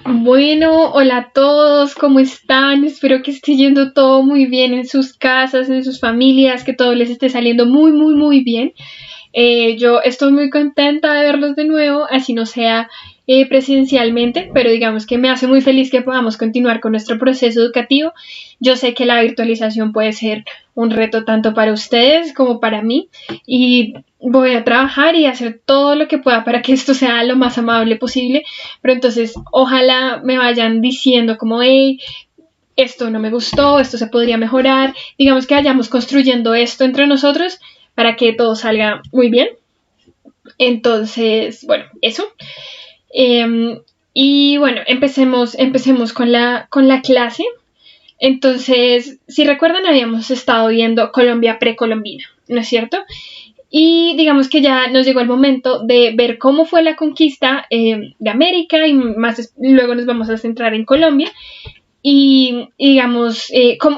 Bueno, hola a todos, ¿cómo están? Espero que esté yendo todo muy bien en sus casas, en sus familias, que todo les esté saliendo muy bien. Yo estoy muy contenta de verlos de nuevo, así no sea presencialmente, pero digamos que me hace muy feliz que podamos continuar con nuestro proceso educativo. Yo sé que la virtualización puede ser un reto tanto para ustedes como para mí y voy a trabajar y hacer todo lo que pueda para que esto sea lo más amable posible, pero entonces ojalá me vayan diciendo como, hey, esto no me gustó, esto se podría mejorar, digamos que vayamos construyendo esto entre nosotros para que todo salga muy bien. Entonces, bueno, eso. Y bueno, empecemos con la clase. Entonces, si recuerdan, habíamos estado viendo Colombia precolombina, ¿no es cierto? Y digamos que ya nos llegó el momento de ver cómo fue la conquista de América y más luego nos vamos a centrar en Colombia y digamos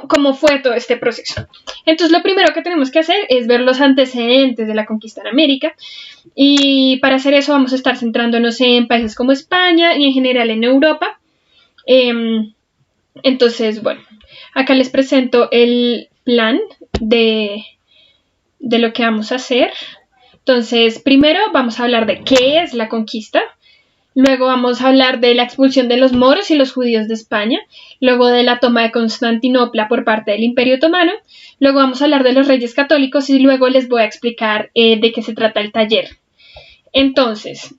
cómo fue todo este proceso. Entonces lo primero que tenemos que hacer es ver los antecedentes de la conquista en América y para hacer eso vamos a estar centrándonos en países como España y en general en Europa. Entonces, bueno, acá les presento el plan de lo que vamos a hacer. Entonces, primero vamos a hablar de qué es la conquista. Luego vamos a hablar de la expulsión de los moros y los judíos de España, luego de la toma de Constantinopla por parte del Imperio Otomano, luego vamos a hablar de los reyes católicos y luego les voy a explicar de qué se trata el taller. Entonces,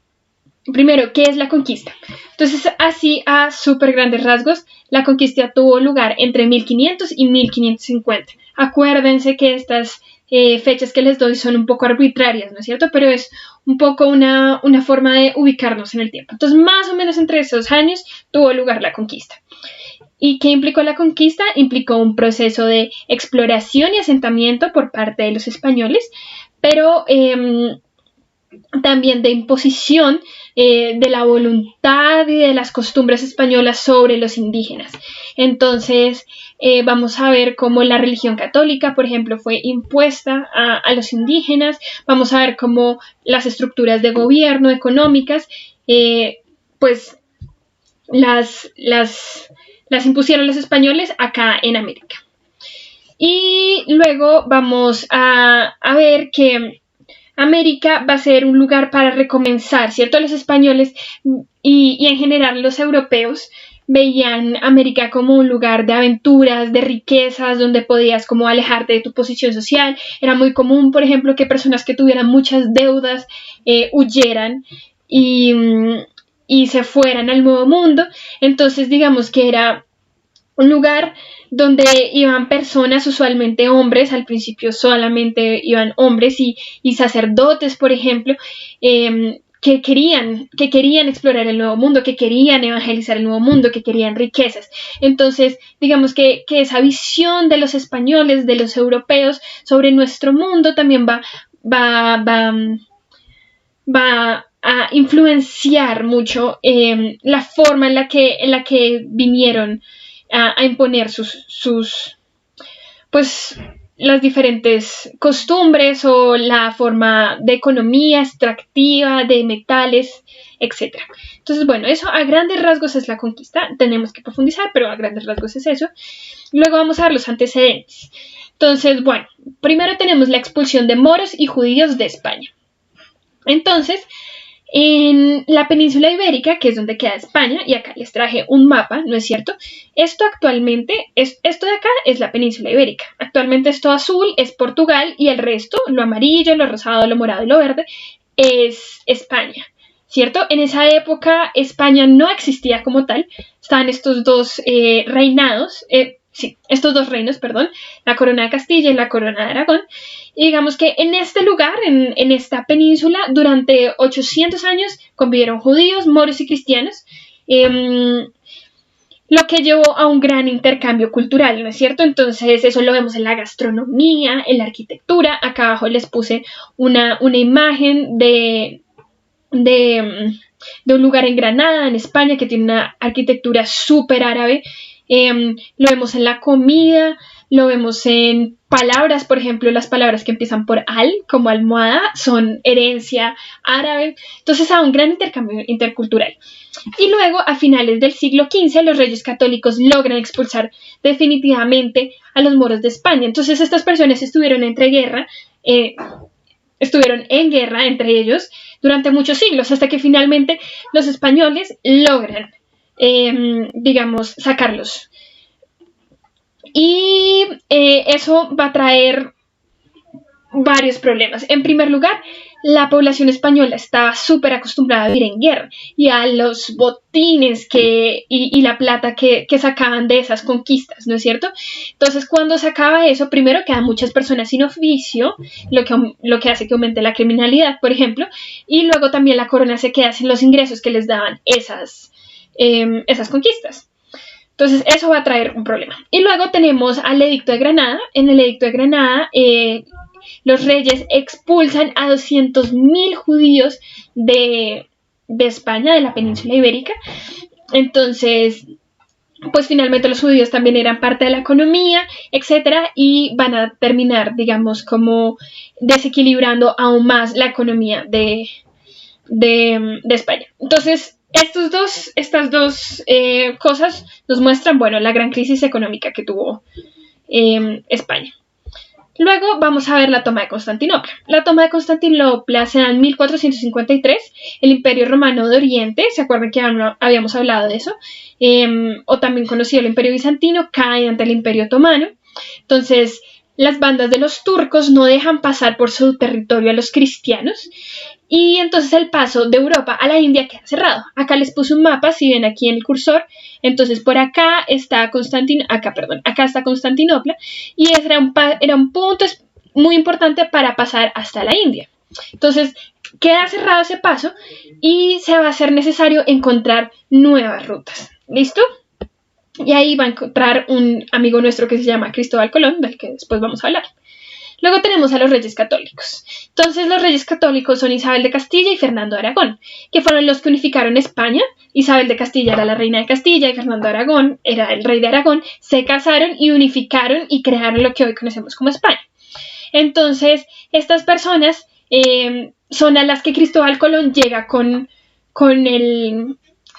primero, ¿qué es la conquista? Entonces, así a súper grandes rasgos, la conquista tuvo lugar entre 1500 y 1550. Acuérdense que estas fechas que les doy son un poco arbitrarias, ¿no es cierto? Pero es un poco una forma de ubicarnos en el tiempo. Entonces, más o menos entre esos años tuvo lugar la conquista. ¿Y qué implicó la conquista? Implicó un proceso de exploración y asentamiento por parte de los españoles, pero también de imposición de la voluntad y de las costumbres españolas sobre los indígenas. Entonces, vamos a ver cómo la religión católica, por ejemplo, fue impuesta a los indígenas, vamos a ver cómo las estructuras de gobierno económicas, pues las impusieron los españoles acá en América. Y luego vamos a ver que América va a ser un lugar para recomenzar, ¿cierto? Los españoles y en general los europeos veían América como un lugar de aventuras, de riquezas, donde podías como alejarte de tu posición social. Era muy común, por ejemplo, que personas que tuvieran muchas deudas huyeran y se fueran al Nuevo Mundo. Entonces, digamos que era un lugar donde iban personas, usualmente hombres, al principio solamente iban hombres y sacerdotes, por ejemplo, que querían explorar el nuevo mundo, que querían evangelizar el nuevo mundo, que querían riquezas. Entonces, digamos que esa visión de los españoles, de los europeos sobre nuestro mundo también va a influenciar mucho la forma en la que vinieron a imponer pues las diferentes costumbres o la forma de economía extractiva, de metales, etc. Entonces, bueno, eso a grandes rasgos es la conquista. Tenemos que profundizar, pero a grandes rasgos es eso. Luego vamos a ver los antecedentes. Entonces, bueno, primero tenemos la expulsión de moros y judíos de España. Entonces, en la península ibérica, que es donde queda España, y acá les traje un mapa, ¿no es cierto? Esto de acá es la península ibérica. Actualmente esto azul es Portugal y el resto, lo amarillo, lo rosado, lo morado y lo verde, es España, ¿cierto? En esa época España no existía como tal, estaban estos dos reinados, estos dos reinos, perdón, la corona de Castilla y la corona de Aragón. Y digamos que en este lugar, en esta península, durante 800 años convivieron judíos, moros y cristianos, lo que llevó a un gran intercambio cultural, ¿no es cierto? Entonces eso lo vemos en la gastronomía, en la arquitectura. Acá abajo les puse una imagen de un lugar en Granada, en España, que tiene una arquitectura súper árabe. Lo vemos en la comida, lo vemos en palabras, por ejemplo, las palabras que empiezan por al, como almohada, son herencia árabe. Entonces, a un gran intercambio intercultural. Y luego, a finales del siglo XV, los reyes católicos logran expulsar definitivamente a los moros de España. Entonces, estas personas estuvieron en guerra entre ellos durante muchos siglos, hasta que finalmente los españoles logran, sacarlos. Y eso va a traer varios problemas. En primer lugar, la población española estaba súper acostumbrada a vivir en guerra y a los botines y la plata que sacaban de esas conquistas, ¿no es cierto? Entonces, cuando se acaba eso, primero quedan muchas personas sin oficio, lo que hace que aumente la criminalidad, por ejemplo, y luego también la corona se queda sin los ingresos que les daban esas conquistas. Entonces, eso va a traer un problema. Y luego tenemos al Edicto de Granada. En el Edicto de Granada, los reyes expulsan a 200.000 judíos de España, de la península ibérica. Entonces, pues finalmente los judíos también eran parte de la economía, etcétera, y van a terminar, digamos, como desequilibrando aún más la economía de España. Entonces, estas dos cosas nos muestran, bueno, la gran crisis económica que tuvo España. Luego vamos a ver la toma de Constantinopla. La toma de Constantinopla se da en 1453. El Imperio Romano de Oriente, ¿se acuerdan que habíamos hablado de eso? O también conocido el Imperio Bizantino, cae ante el Imperio Otomano. Entonces, las bandas de los turcos no dejan pasar por su territorio a los cristianos. Y entonces el paso de Europa a la India queda cerrado. Acá les puse un mapa, si ven aquí en el cursor. Entonces por acá está acá está Constantinopla. Y ese era un punto muy importante para pasar hasta la India. Entonces queda cerrado ese paso y se va a hacer necesario encontrar nuevas rutas. ¿Listo? Y ahí va a encontrar un amigo nuestro que se llama Cristóbal Colón, del que después vamos a hablar. Luego tenemos a los reyes católicos. Entonces los reyes católicos son Isabel de Castilla y Fernando de Aragón, que fueron los que unificaron España. Isabel de Castilla era la reina de Castilla y Fernando de Aragón era el rey de Aragón. Se casaron y unificaron y crearon lo que hoy conocemos como España. Entonces estas personas son a las que Cristóbal Colón llega con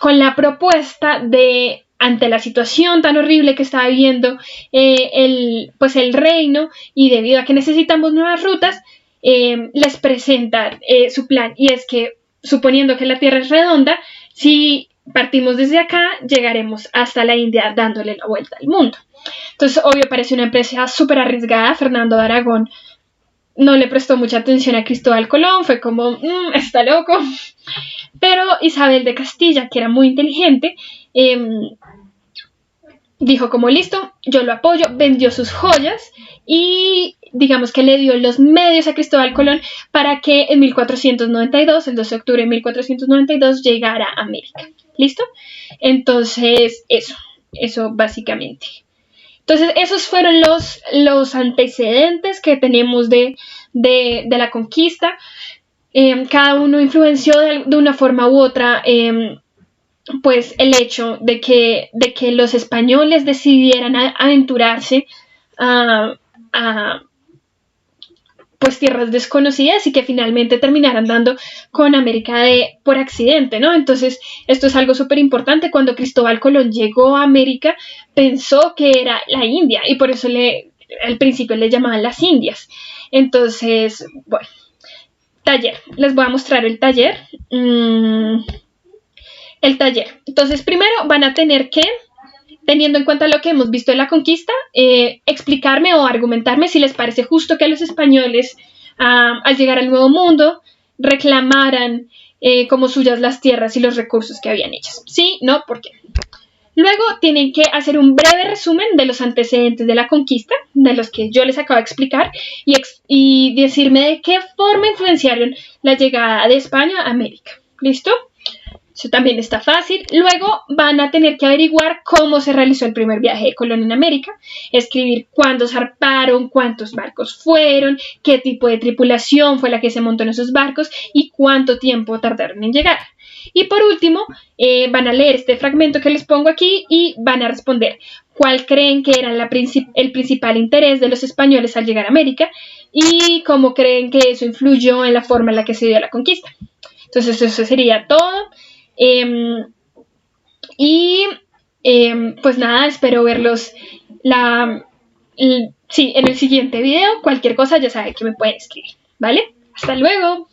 la propuesta de, ante la situación tan horrible que estaba viviendo el reino, y debido a que necesitamos nuevas rutas, les presenta su plan, y es que, suponiendo que la Tierra es redonda, si partimos desde acá, llegaremos hasta la India dándole la vuelta al mundo. Entonces, obvio, parece una empresa súper arriesgada. Fernando de Aragón no le prestó mucha atención a Cristóbal Colón, fue como, está loco. Pero Isabel de Castilla, que era muy inteligente, dijo como, listo, yo lo apoyo, vendió sus joyas y digamos que le dio los medios a Cristóbal Colón para que en 1492, el 12 de octubre de 1492, llegara a América. ¿Listo? Entonces, eso básicamente. Entonces, esos fueron los antecedentes que tenemos de la conquista. Cada uno influenció de una forma u otra pues el hecho de que los españoles decidieran aventurarse a pues tierras desconocidas y que finalmente terminaran dando con América por accidente, ¿no? Entonces, esto es algo súper importante. Cuando Cristóbal Colón llegó a América, pensó que era la India y por eso al principio le llamaban las Indias. Entonces, bueno, taller. Les voy a mostrar el taller. El taller. Entonces, primero van a tener que, teniendo en cuenta lo que hemos visto en la conquista, explicarme o argumentarme si les parece justo que los españoles, al llegar al Nuevo Mundo, reclamaran como suyas las tierras y los recursos que habían hechas. ¿Sí? ¿No? ¿Por qué? Luego tienen que hacer un breve resumen de los antecedentes de la conquista, de los que yo les acabo de explicar, y decirme de qué forma influenciaron la llegada de España a América. ¿Listo? Eso también está fácil. Luego van a tener que averiguar cómo se realizó el primer viaje de Colón en América, escribir cuándo zarparon, cuántos barcos fueron, qué tipo de tripulación fue la que se montó en esos barcos y cuánto tiempo tardaron en llegar. Y por último, van a leer este fragmento que les pongo aquí y van a responder cuál creen que era el principal interés de los españoles al llegar a América y cómo creen que eso influyó en la forma en la que se dio la conquista. Entonces eso sería todo. Pues nada, espero verlos en el siguiente video. Cualquier cosa ya saben que me pueden escribir, ¿vale? Hasta luego.